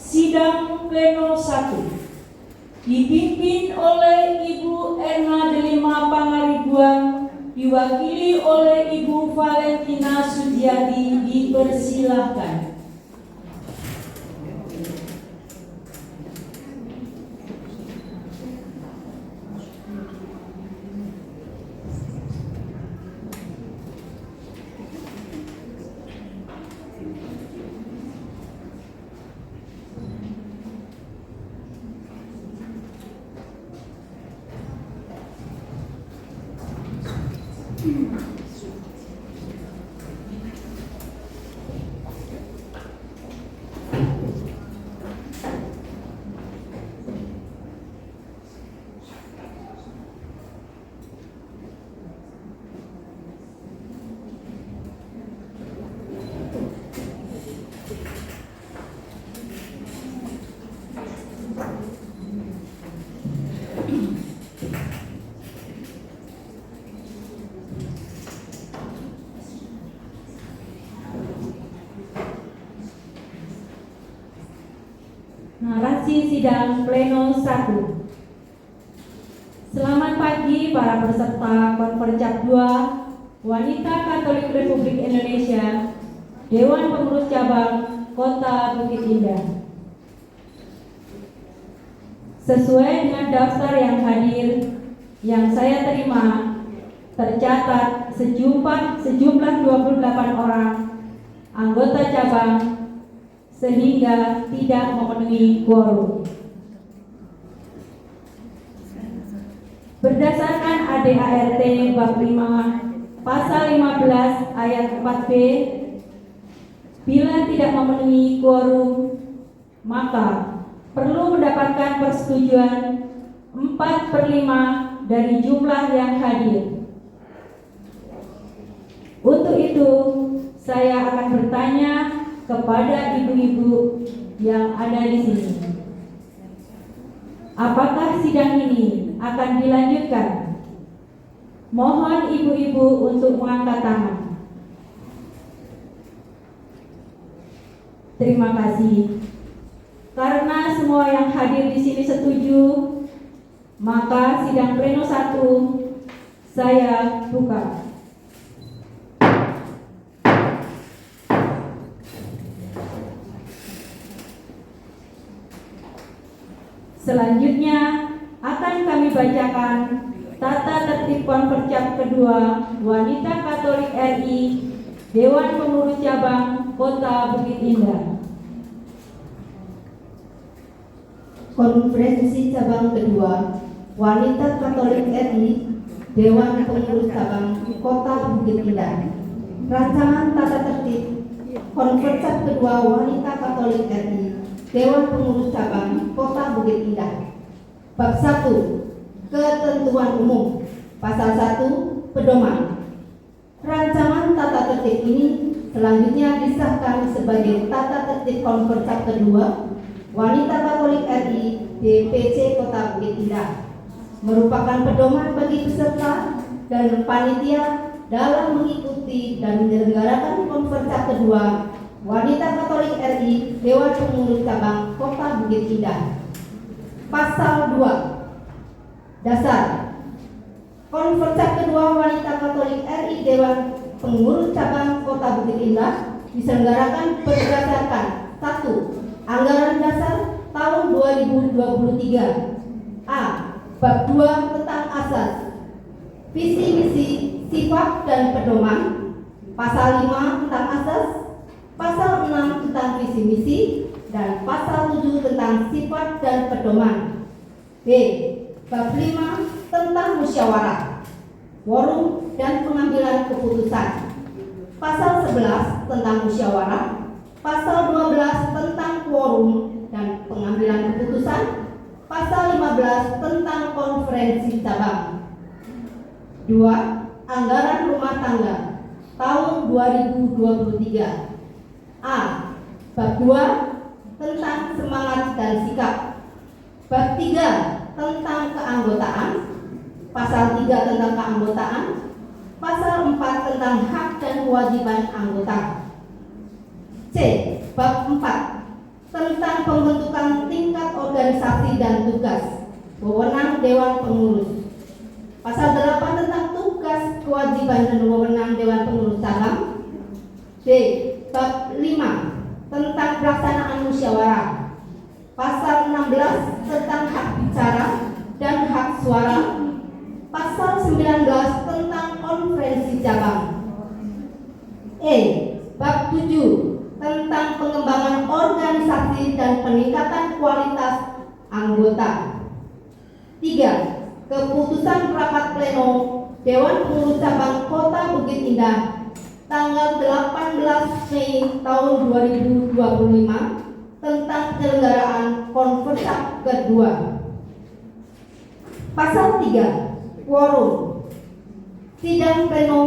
Sidang Pleno 1 dipimpin oleh Ibu Erna Delima Pangaribuan, diwakili oleh Ibu Valentina Sudiati. Dipersilahkan. Narasi sidang Pleno 1. Selamat pagi para peserta Konfercap 2 Wanita Katolik Republik Indonesia, Dewan Pengurus Cabang Kota Bukit Indah. Sesuai dengan daftar yang hadir yang saya terima, tercatat sejumlah 28 orang anggota cabang sehingga tidak memenuhi quorum. Berdasarkan ADART bab 5 pasal 15 ayat 4B, bila tidak memenuhi quorum maka perlu mendapatkan persetujuan 4/5 dari jumlah yang hadir. Untuk itu saya akan bertanya kepada ibu-ibu yang ada di sini. Apakah sidang ini akan dilanjutkan? Mohon ibu-ibu untuk mengangkat tangan. Terima kasih. Karena semua yang hadir di sini setuju, maka sidang Pleno 1 saya buka. Selanjutnya akan kami bacakan tata tertib Konfercap kedua Wanita Katolik RI Dewan Pengurus Cabang Kota Bukit Indah. Konferensi Cabang kedua Wanita Katolik RI Dewan Pengurus Cabang Kota Bukit Indah. Rancangan tata tertib Konfercap kedua Wanita Katolik RI Dewan Pengurus Cabang Kota Bukit Indah. Bab 1. Ketentuan umum. Pasal 1. Pedoman. Rancangan tata tertib ini selanjutnya disahkan sebagai tata tertib Konfercap kedua Wanita Katolik RI DPC Kota Bukit Indah, merupakan pedoman bagi peserta dan panitia dalam mengikuti dan menyelenggarakan Konfercap kedua Wanita Katolik RI Dewan Pengurus Cabang Kota Bukit Indah. Pasal 2. Dasar. Konfercap kedua Wanita Katolik RI Dewan Pengurus Cabang Kota Bukit Indah diselenggarakan berdasarkan 1. Anggaran dasar tahun 2023. A. Bab 2 tentang asas, visi misi, sifat dan pedoman. Pasal 5 tentang asas, pasal 6 tentang visi misi, dan pasal 7 tentang sifat dan pedoman. B. Bab 5 tentang musyawarah, quorum dan pengambilan keputusan. Pasal 11 tentang musyawarah, pasal 12 tentang quorum dan pengambilan keputusan, pasal 15 tentang konferensi cabang. 2. Anggaran rumah tangga tahun 2023. A. Bab 2 tentang semangat dan sikap. Bab 3 tentang keanggotaan. Pasal 3 tentang keanggotaan. Pasal 4 tentang hak dan kewajiban anggota. C. Bab 4 tentang pembentukan tingkat organisasi dan tugas wewenang Dewan Pengurus. Pasal 8 tentang tugas, kewajiban dan wewenang Dewan Pengurus Cabang. B. Bab 5 tentang pelaksanaan musyawarah. Pasal 16 tentang hak bicara dan hak suara. Pasal 19 tentang konferensi cabang. E. Bab 7 tentang pengembangan organisasi dan peningkatan kualitas anggota. 3. Keputusan rapat pleno Dewan Pengurus Cabang Kota Bukit Indah tanggal 18 Mei tahun 2025 tentang penyelenggaraan konferensi kedua. Pasal 3. Quorum. Sidang pleno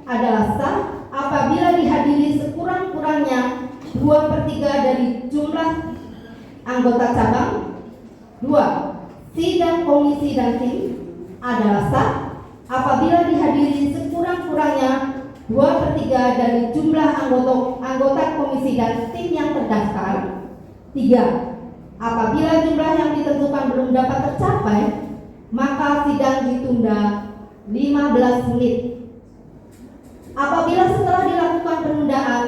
adalah sah apabila dihadiri sekurang-kurangnya 2/3 dari jumlah anggota cabang. 2. Sidang komisi dan tim adalah sah apabila dihadiri sekurang-kurangnya 2/3 dari jumlah anggota komisi dan tim yang terdaftar. 3. Apabila jumlah yang ditentukan belum dapat tercapai, maka sidang ditunda 15 menit. Apabila setelah dilakukan penundaan,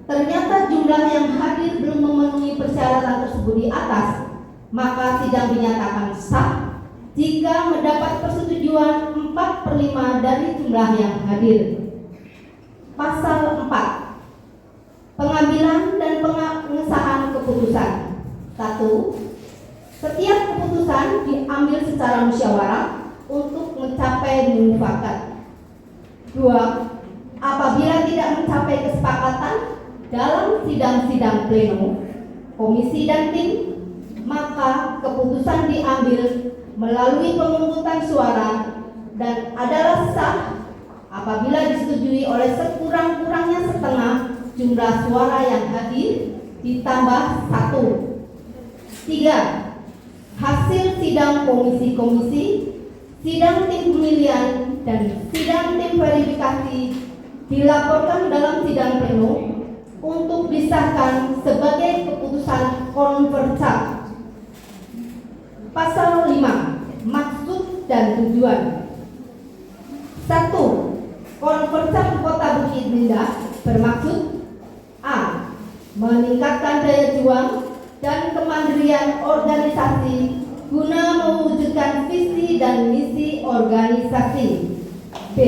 ternyata jumlah yang hadir belum memenuhi persyaratan tersebut di atas, maka sidang dinyatakan sah jika mendapat persetujuan 4/5 dari jumlah yang hadir. Pasal 4. Pengambilan dan pengesahan keputusan. 1. Setiap keputusan diambil secara musyawarah untuk mencapai mufakat. 2. Apabila tidak mencapai kesepakatan dalam sidang-sidang pleno, komisi dan tim, maka keputusan diambil melalui pemungutan suara dan adalah sah apabila disetujui oleh sekurang-kurangnya setengah jumlah suara yang hadir ditambah 1. 3. Hasil sidang komisi-komisi, sidang tim pemilihan, dan sidang tim verifikasi dilaporkan dalam sidang pleno untuk disahkan sebagai keputusan konferensi. Pasal 5. Maksud dan tujuan. 1. Konferensi Kota Bukit Indah bermaksud: A. Meningkatkan daya juang dan kemandirian organisasi guna mewujudkan visi dan misi organisasi. B.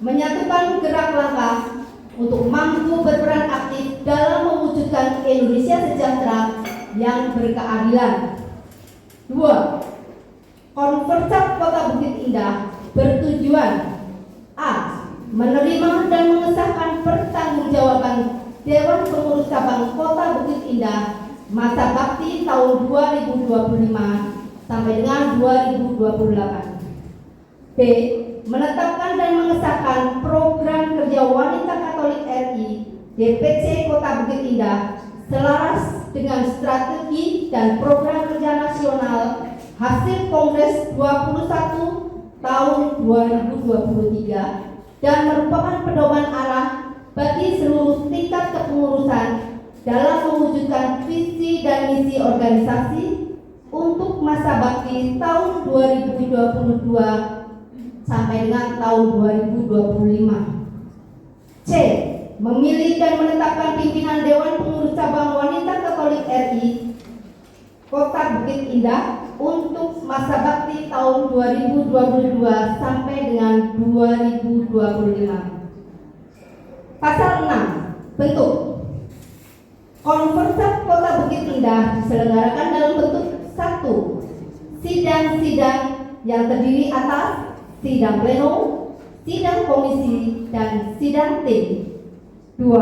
Menyatukan gerak langkah untuk mampu berperan aktif dalam mewujudkan Indonesia sejahtera yang berkeadilan. 2. Konferensi Kota Bukit Indah bertujuan: A. Menerima dan mengesahkan pertanggungjawaban Dewan Pengurus Cabang Kota Bukit Indah masa bakti tahun 2025 sampai dengan 2028. B. Menetapkan dan mengesahkan program kerja wanita Katolik RI DPC Kota Bukit Indah selaras dengan strategi dan program kerja nasional hasil Kongres 21 tahun 2023 dan merupakan pedoman arah bagi seluruh tingkat kepengurusan dalam mewujudkan visi dan misi organisasi untuk masa bakti tahun 2022 sampai dengan tahun 2025. C. Memilih dan menetapkan pimpinan Dewan Pengurus Cabang Wanita Katolik RI Kota Bukit Indah untuk masa bakti tahun 2022 sampai dengan 2025. Pasal 6. Bentuk. Konferensi Kota Bukit Indah diselenggarakan dalam bentuk 1. Sidang-sidang yang terdiri atas sidang pleno, sidang komisi, dan sidang tim. 2.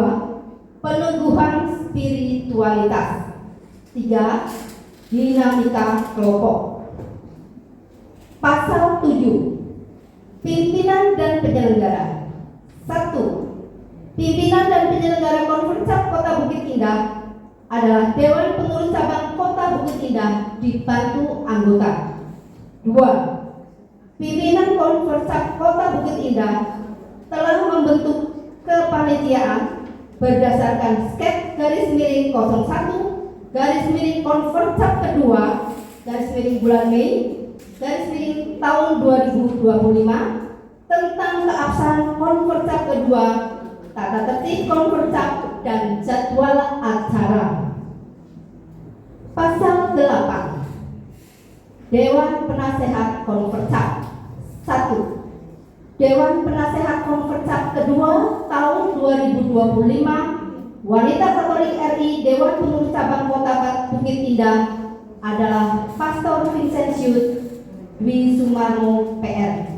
Peneguhan spiritualitas. 3. Dinamika kelompok. Pasal 7. Pimpinan dan penyelenggara. 1. Pimpinan dan penyelenggara Konferensi Kota Bukit Indah adalah Dewan Pengurus Cabang Kota Bukit Indah dibantu anggota. 2. Pimpinan Konferensi Kota Bukit Indah telah membentuk kepanitiaan berdasarkan skep garis miring 01 Konfercap kedua bulan Mei tahun 2025 tentang keabsahan Konfercap kedua, tata tertib Konfercap dan jadwal acara. Pasal 8 Dewan Penasehat Konfercap. 1. Dewan Penasehat Konfercap kedua tahun 2025 Wanita Katolik RI Dewan Pengurus Cabang Kota Bukit Indah adalah Pastor Vincentius Dwi Sumarno PR.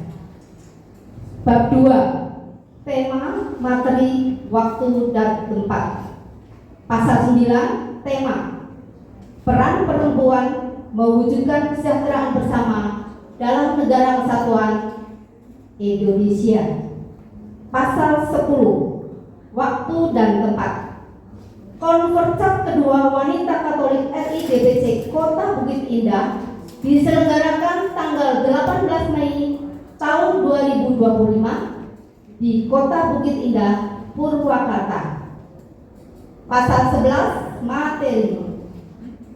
Bab 2. Tema, materi, waktu, dan tempat. Pasal 9. Tema, peran perempuan mewujudkan kesejahteraan bersama dalam negara kesatuan Indonesia. Pasal 10. Waktu dan tempat. Konfercap kedua Wanita Katolik RI DPC Kota Bukit Indah diselenggarakan tanggal 18 Mei tahun 2025 di Kota Bukit Indah, Purwakarta. Pasal 11.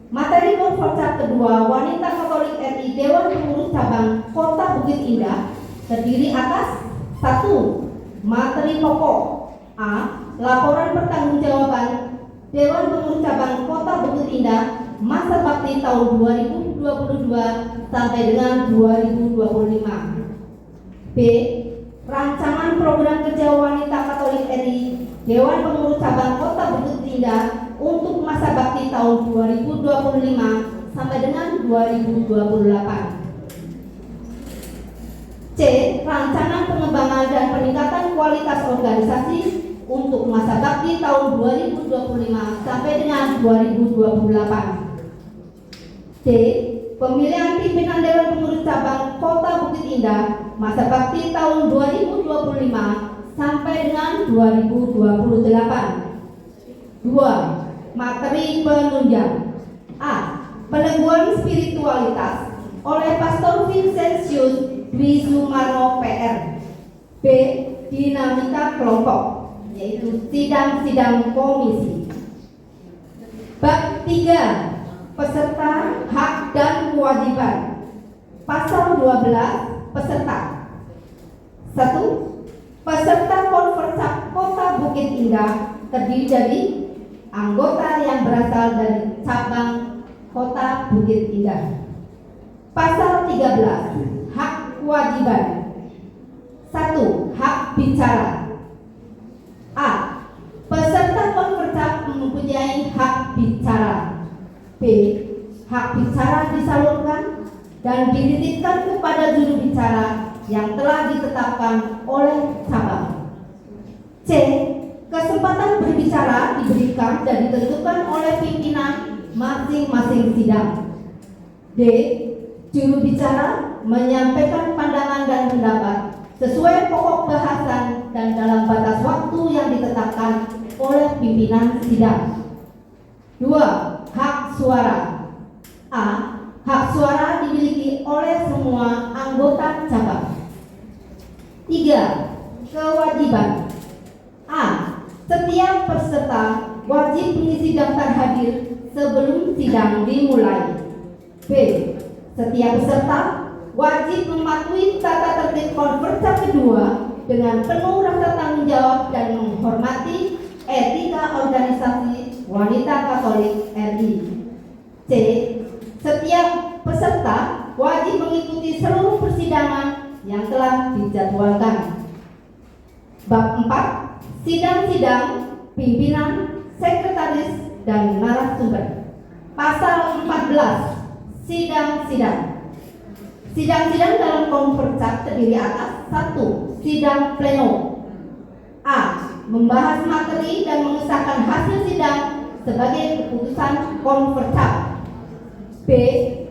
Materi Konfercap kedua Wanita Katolik RI Dewan Pengurus Cabang Kota Bukit Indah terdiri atas 1. Materi pokok. A. Laporan pertanggungjawaban Dewan Pengurus Cabang Kota Bukit Indah masa bakti tahun 2022 sampai dengan 2025. B. Rancangan program kerja Wanita Katolik RI Dewan Pengurus Cabang Kota Bukit Indah untuk masa bakti tahun 2025 sampai dengan 2028. C. Rancangan pengembangan dan peningkatan kualitas organisasi untuk masa bakti tahun 2025 sampai dengan 2028. D. Pemilihan pimpinan Dewan Pengurus Cabang Kota Bukit Indah masa bakti tahun 2025 sampai dengan 2028. 2. Materi penunjang. A. Peneguhan spiritualitas oleh Pastor Vincentius Dwi Sumarno PR. B. Dinamika kelompok, yaitu sidang-sidang komisi. Bab 3. Peserta, hak dan kewajiban. Pasal 12. Peserta. 1. Peserta Konfercap Kota Bukit Indah terdiri dari anggota yang berasal dari cabang Kota Bukit Indah. Pasal 13. Hak kewajiban. 1. Hak bicara. A. Peserta Konfercap mempunyai hak bicara. B. Hak bicara disalurkan dan dititipkan kepada juru bicara yang telah ditetapkan oleh cabang. C. Kesempatan berbicara diberikan dan ditentukan oleh pimpinan masing-masing sidang. D. Juru bicara menyampaikan pandangan dan pendapat sesuai pokok bahasan dan dalam batas waktu yang ditetapkan oleh pimpinan sidang. 2. Hak suara. A. Hak suara dimiliki oleh semua anggota cabang. 3. Kewajiban. A. Setiap peserta wajib mengisi daftar hadir sebelum sidang dimulai. B. Setiap peserta wajib mematuhi tata tertib Konfercap kedua dengan penuh rasa tanggung jawab dan menghormati etika organisasi Wanita Katolik RI. C. Setiap peserta wajib mengikuti seluruh persidangan yang telah dijadwalkan. Bab 4. Sidang-sidang, pimpinan, sekretaris, dan narasumber. Pasal 14. Sidang-sidang. Sidang-sidang dalam Konfercap terdiri atas 1. Sidang pleno. A. Membahas materi dan mengesahkan hasil sidang sebagai keputusan Konfercap. B.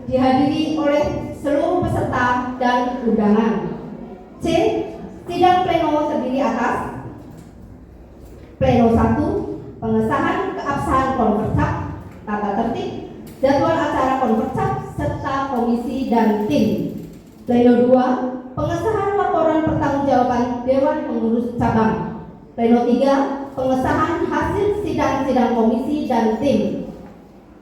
Dihadiri oleh seluruh peserta dan undangan. C. Sidang pleno terdiri atas Pleno 1. Pengesahan keabsahan Konfercap, tata tertib, jadwal acara Konfercap, serta komisi dan tim. Pleno 2. Pengesahan laporan pertanggungjawaban Dewan Pengurus Cabang. Pleno 3. Pengesahan hasil sidang-sidang komisi dan tim.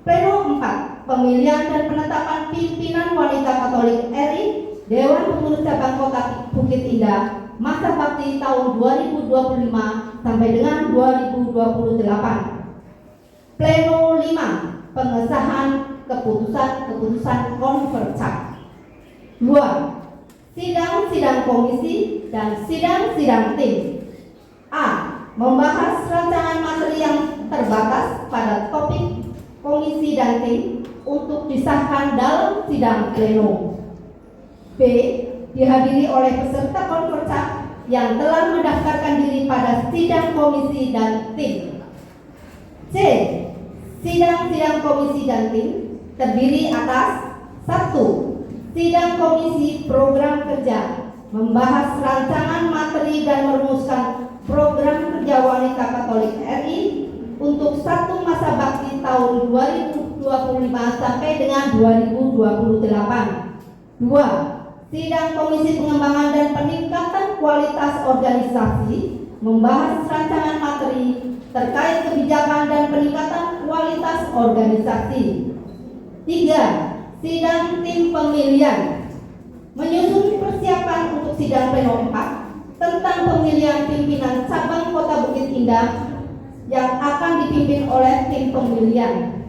Pleno 4. Pemilihan dan penetapan pimpinan wanita Katolik RI Dewan Pengurus Cabang Kota Bukit Indah masa bakti tahun 2025 sampai dengan 2028. Pleno 5. Pengesahan keputusan konferensi. 2. Sidang-sidang komisi dan sidang-sidang tim. A. Membahas rancangan materi yang terbatas pada topik komisi dan tim untuk disahkan dalam sidang pleno. B. Dihadiri oleh peserta konferensi yang telah mendaftarkan diri pada sidang komisi dan tim. C. Sidang-sidang komisi dan tim terdiri atas 1. Sidang komisi program kerja membahas rancangan materi dan merumuskan program kerja wanita Katolik RI untuk satu masa bakti tahun 2025 sampai dengan 2028. 2. Sidang komisi pengembangan dan peningkatan kualitas organisasi membahas rancangan materi terkait kebijakan dan peningkatan kualitas organisasi. 3. Sidang tim pemilihan menyusun persiapan untuk sidang pleno 4 tentang pemilihan pimpinan cabang Kota Bukit Indah yang akan dipimpin oleh tim pemilihan.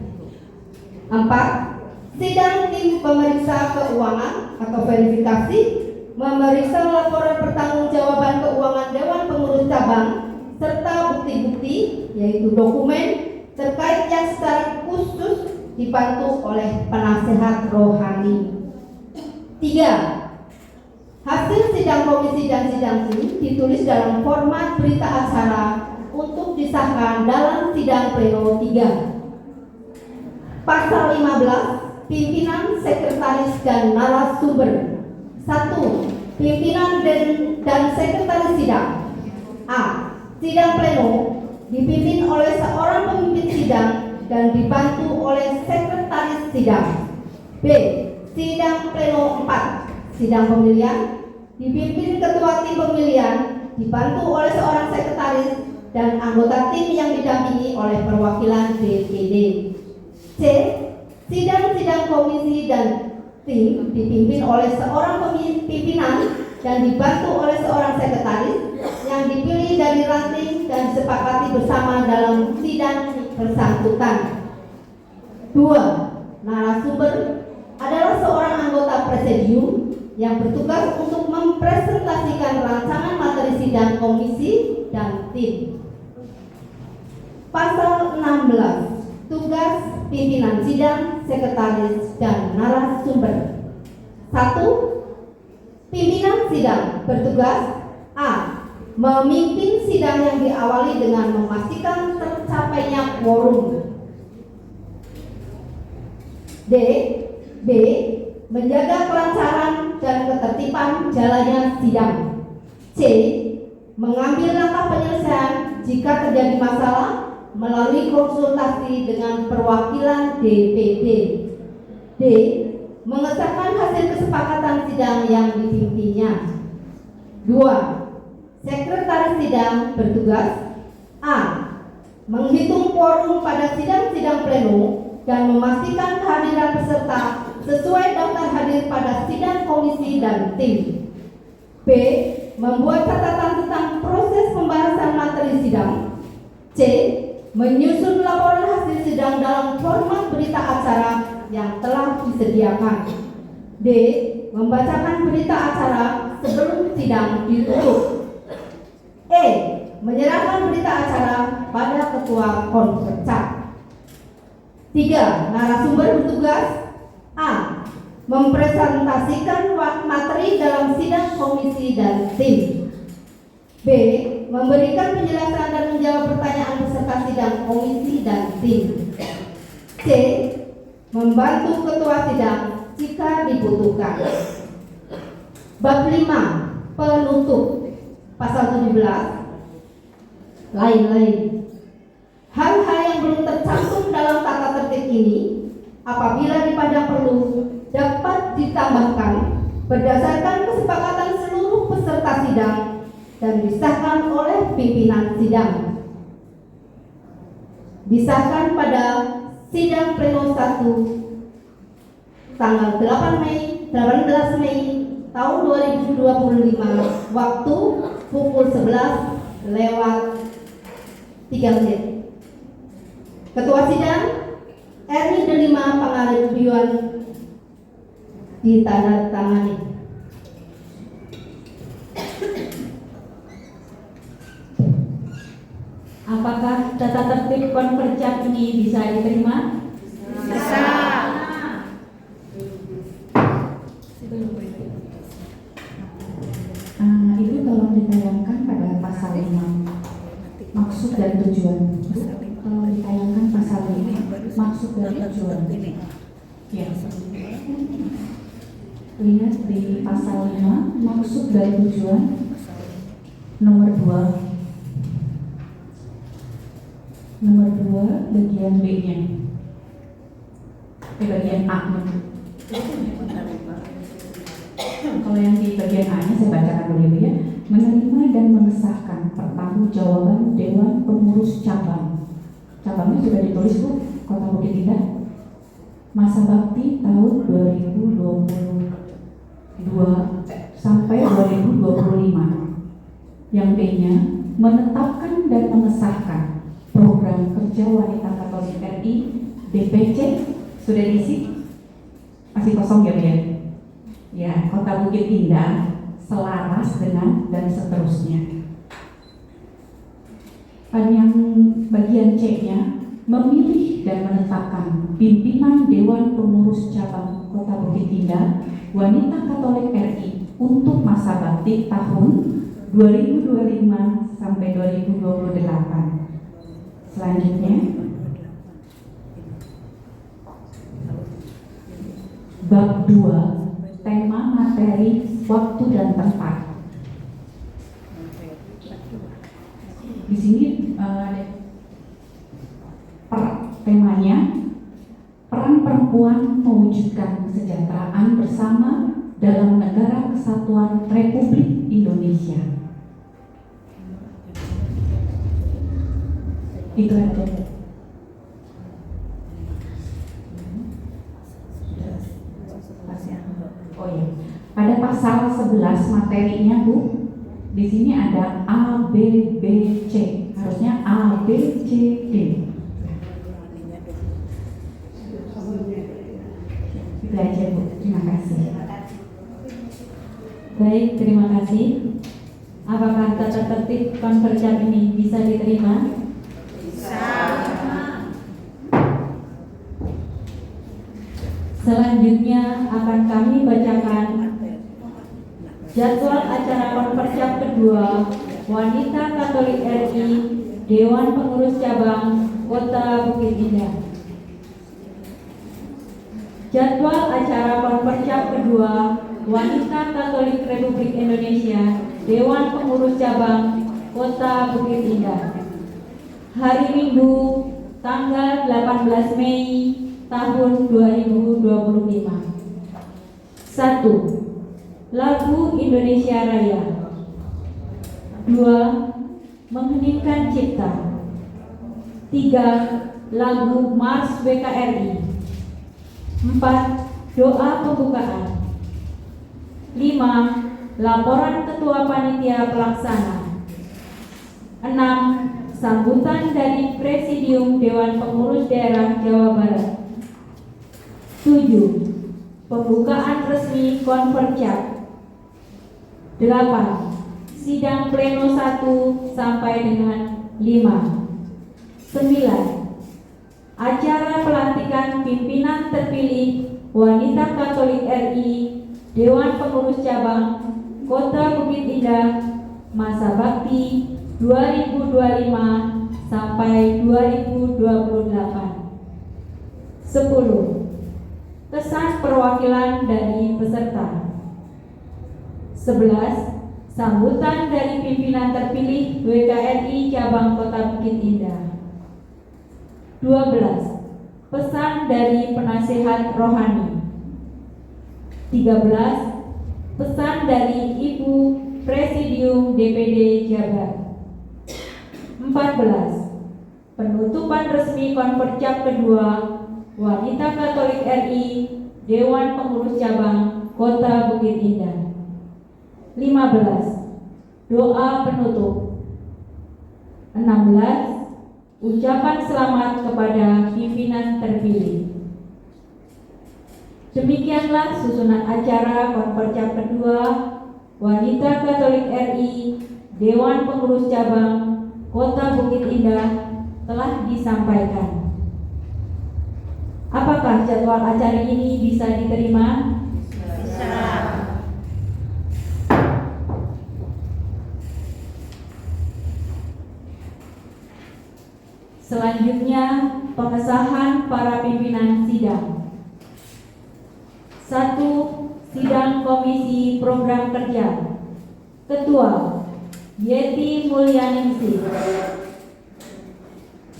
4. Sidang tim pemeriksa keuangan atau verifikasi memeriksa laporan pertanggungjawaban keuangan Dewan Pengurus Cabang serta bukti-bukti yaitu dokumen terkait yang secara khusus dibantu oleh penasehat rohani. 3. Hasil sidang komisi dan sidang tim ditulis dalam format berita acara untuk disahkan dalam sidang pleno 3. Pasal 15, pimpinan, sekretaris, dan narasumber. 1. Pimpinan dan sekretaris sidang. A. Sidang pleno dipimpin oleh seorang pemimpin sidang dan dibantu oleh sekretaris sidang. B. Sidang pleno 4. Sidang pemilihan dipimpin ketua tim pemilihan dibantu oleh seorang sekretaris dan anggota tim yang didampingi oleh perwakilan DPD. C. Sidang-sidang komisi dan tim dipimpin oleh seorang pimpinan dan dibantu oleh seorang sekretaris yang dipilih dari ranting dan disepakati bersama dalam sidang bersangkutan. 2. Narasumber adalah seorang anggota presidium yang bertugas untuk mempresentasikan rancangan materi sidang komisi dan tim. Pasal 16. Tugas pimpinan sidang, sekretaris, dan narasumber. 1. Pimpinan sidang bertugas A. Memimpin sidang yang diawali dengan memastikan tercapainya quorum. B. Menjaga kelancaran dan ketertiban jalannya sidang. C. Mengambil langkah penyelesaian jika terjadi masalah melalui konsultasi dengan perwakilan DPD. D. Mengesahkan hasil kesepakatan sidang yang dipimpinnya. 2. Sekretaris sidang bertugas A. Menghitung quorum pada sidang-sidang pleno dan memastikan kehadiran peserta sesuai daftar hadir pada sidang komisi dan tim. B. Membuat catatan tentang proses pembahasan materi sidang. C. Menyusun laporan hasil sidang dalam format berita acara yang telah disediakan. D. Membacakan berita acara sebelum sidang ditutup. E. Menyerahkan berita acara pada ketua konferensi. 3. Narasumber bertugas A. Mempresentasikan materi dalam sidang komisi dan tim. B. Memberikan penjelasan dan menjawab pertanyaan peserta sidang komisi dan tim. C. Membantu ketua sidang jika dibutuhkan. Bab 5. Penutup. Pasal 17. Lain-lain. Hal-hal yang belum tercantum dalam tata tertib ini apabila dipandang perlu dapat ditambahkan berdasarkan kesepakatan seluruh peserta sidang dan disahkan oleh pimpinan sidang. Disahkan pada sidang pleno 1 tanggal 18 Mei tahun 2025 waktu pukul 11:03. Ketua sidang Erni Delima Pangarebian ditandatangani. Apakah tata tertib konferensi ini bisa diterima? Bisa. Itu tolong ditayangkan pada pasal 5 maksud dan tujuan. Tolong ditayangkan pasal 5 maksud dan tujuan. Ya. Lihat di pasal 5 maksud dan tujuan nomor 2 bagian B-nya. Bagian A-nya. Kalau yang di bagian A-nya saya bacakan dulu ya. Menerima dan mengesahkan pertanggungjawaban Dewan Pengurus Cabang. Cabangnya sudah ditulis Bu, Kota Bukit Indah. Masa bakti tahun 2022 sampai 2025. Yang B-nya menetapkan dan mengesahkan program kerja wanita Katolik RI DPC sudah diisi, masih kosong ya Bu ya. Ya, Kota Bukit Indah selaras dengan dan seterusnya. Dan yang bagian C-nya memilih dan menetapkan pimpinan Dewan Pengurus Cabang Kota Bukit Indah Wanita Katolik RI untuk masa bakti tahun 2025 sampai 2028. Selanjutnya bab 2 tema materi waktu dan tempat. Di sini temanya peran perempuan mewujudkan kesejahteraan bersama dalam negara kesatuan Republik Indonesia. Itu aja. Oh ya, pada pasal 11 materinya Bu, di sini ada A, B, B, C. Harusnya A, B, C, D. Itu aja Bu, terima kasih. Baik, terima kasih. Apakah tata tertib konferensi ini bisa diterima? Selanjutnya akan kami bacakan jadwal acara konferensi kedua Wanita Katolik RI Dewan Pengurus Cabang Kota Bukit Indah. Jadwal acara konferensi kedua Wanita Katolik Republik Indonesia Dewan Pengurus Cabang Kota Bukit Indah. Hari Minggu tanggal 18 Mei tahun 2025. 1. Lagu Indonesia Raya. 2. Mengheningkan Cipta. 3. Lagu Mars BKRI. 4. Doa pembukaan. 5. Laporan Ketua Panitia Pelaksana. 6. Sambutan dari Presidium Dewan Pengurus Daerah Jawa Barat. 7. Pembukaan resmi Konfercap. 8. Sidang pleno 1 sampai dengan 5. 9. Acara pelantikan pimpinan terpilih Wanita Katolik RI Dewan Pengurus Cabang Kota Bukit Indah masa bakti 2025 sampai 2028. 10. Kesan perwakilan dari peserta. 11. Sambutan dari pimpinan terpilih WKRI Cabang Kota Bukit Indah. 12. Pesan dari penasehat rohani. 13. Pesan dari Ibu Presidium DPD Jabar. 14. Penutupan resmi konferensi kedua Wanita Katolik RI, Dewan Pengurus Cabang Kota Bukit Indah. 15. Doa penutup. 16. Ucapan selamat kepada pimpinan terpilih. Demikianlah susunan acara Konfercap kedua Wanita Katolik RI, Dewan Pengurus Cabang Kota Bukit Indah telah disampaikan. Apakah jadwal acara ini bisa diterima? Bisa. Selanjutnya, pengesahan para pimpinan sidang. 1. Sidang Komisi Program Kerja. Ketua Yeti Mulyaningsih.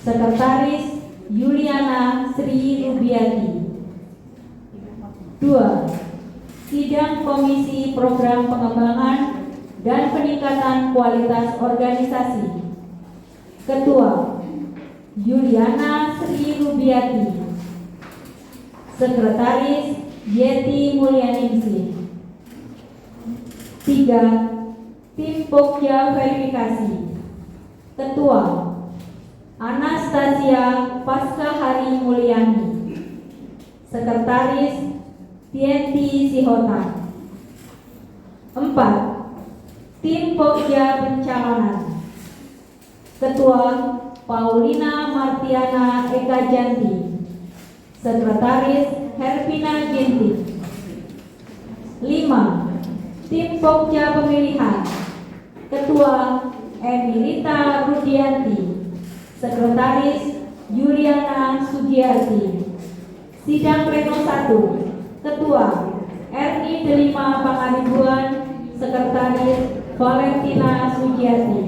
Sekretaris Yuliana Sri Rubiati. 2. Sidang Komisi Program Pengembangan dan Peningkatan Kualitas Organisasi. Ketua Yuliana Sri Rubiati. Sekretaris Yeti Mulyaningsih. 3. Tim Pokja Verifikasi. Ketua Anastasia Paskahari Mulyani. Sekretaris Tienti Sihota. 4. Tim Pokja Pencalonan. Ketua Paulina Martiana Eka Janti. Sekretaris Herpina Ginting. 5. Tim Pokja Pemilihan. Ketua Emilita Rudianti. Sekretaris Yuliana Sugiyarti. Sidang Pleno 1. Ketua Erni Delima Pangaribuan. Sekretaris Valentina Sugiyarti.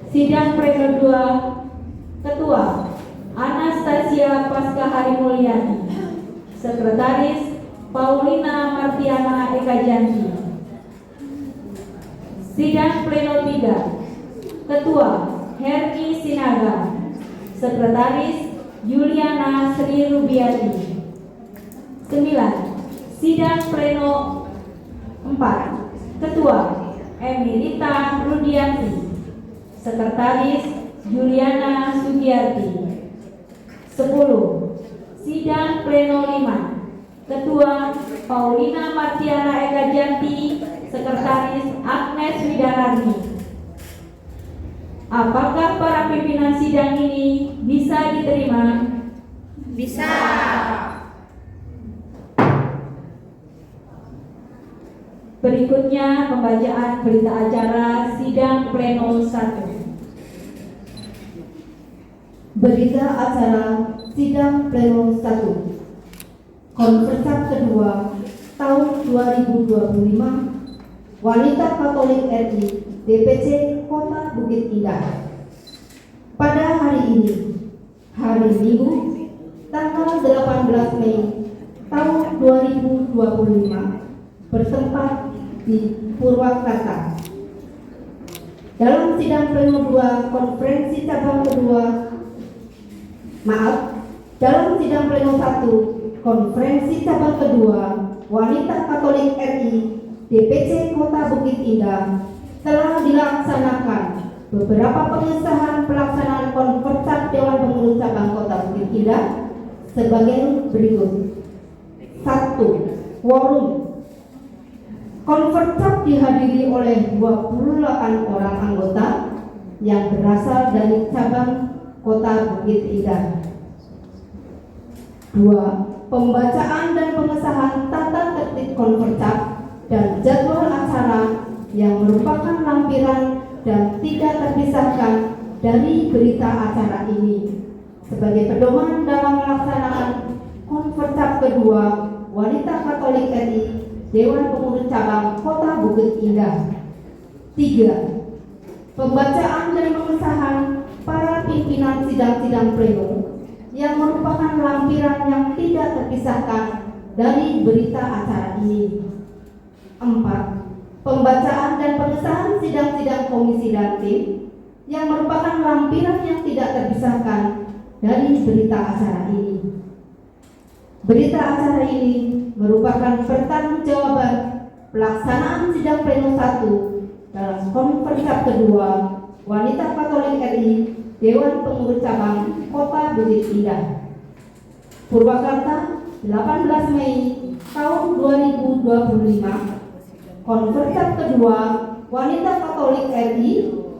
Sidang Pleno 2. Ketua Anastasia Paskahari Mulyani. Sekretaris Paulina Martiana Eka Janti. Sidang Pleno 3. Ketua Herni Sinaga. Sekretaris Yuliana Sri Rubiati. 9. Sidang Pleno 4. Ketua Emilita Rudianti. Sekretaris Yuliana Sugiyarti. 10. Sidang Pleno 5. Ketua Paulina Martiana Eka Janti. Sekretaris Agnes Widarani. Apakah para pimpinan sidang ini bisa diterima? Bisa. Berikutnya pembacaan berita acara sidang Pleno 1. Berita acara sidang Pleno 1 Konfercap kedua tahun 2025 Wanita Katolik RI DPC Kota Bukit Indah. Pada hari ini, hari Minggu, tanggal 18 Mei tahun 2025, bertempat di Purwakarta. Dalam sidang Pleno 2 Konferensi Cabang kedua, dalam sidang Pleno 1 Konferensi Cabang kedua Wanita Katolik RI DPC Kota Bukit Indah telah dilaksanakan beberapa pengesahan pelaksanaan Konfercap Dewan Pengurus Cabang Kota Bukit Indah sebagai berikut. 1. Quorum. Konfercap dihadiri oleh 28 orang anggota yang berasal dari cabang Kota Bukit Indah. 2. Pembacaan dan pengesahan tata tertib Konfercap dan jadwal acara yang merupakan lampiran dan tidak terpisahkan dari berita acara ini sebagai pedoman dalam melaksanakan Konfercap kedua Wanita Katolik RI Dewan Pengurus Cabang Kota Bukit Indah. 3. Pembacaan dan pengesahan para pimpinan sidang-sidang pleno yang merupakan lampiran yang tidak terpisahkan dari berita acara ini. 4. Pembacaan dan pengesahan sidang-sidang komisi dan tim yang merupakan lampiran yang tidak terpisahkan dari berita acara ini. Berita acara ini merupakan pertanggungjawaban pelaksanaan sidang pleno 1 dalam konferensi kedua Wanita Katolik RI Dewan Pengurus Cabang Kota Bukit Indah. Purwakarta, 18 Mei tahun 2025. Konferensi kedua Wanita Katolik RI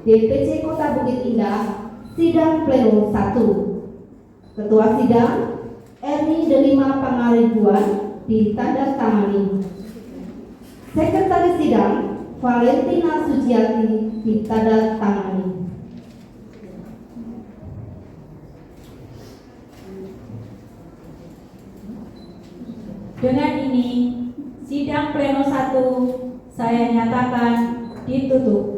DPC Kota Bukit Indah, sidang pleno 1. Ketua sidang Erni Delima Pangaribuan ditandatangani. Sekretaris sidang Valentina Suciati ditandatangani. Dengan ini, sidang pleno 1 saya nyatakan ditutup.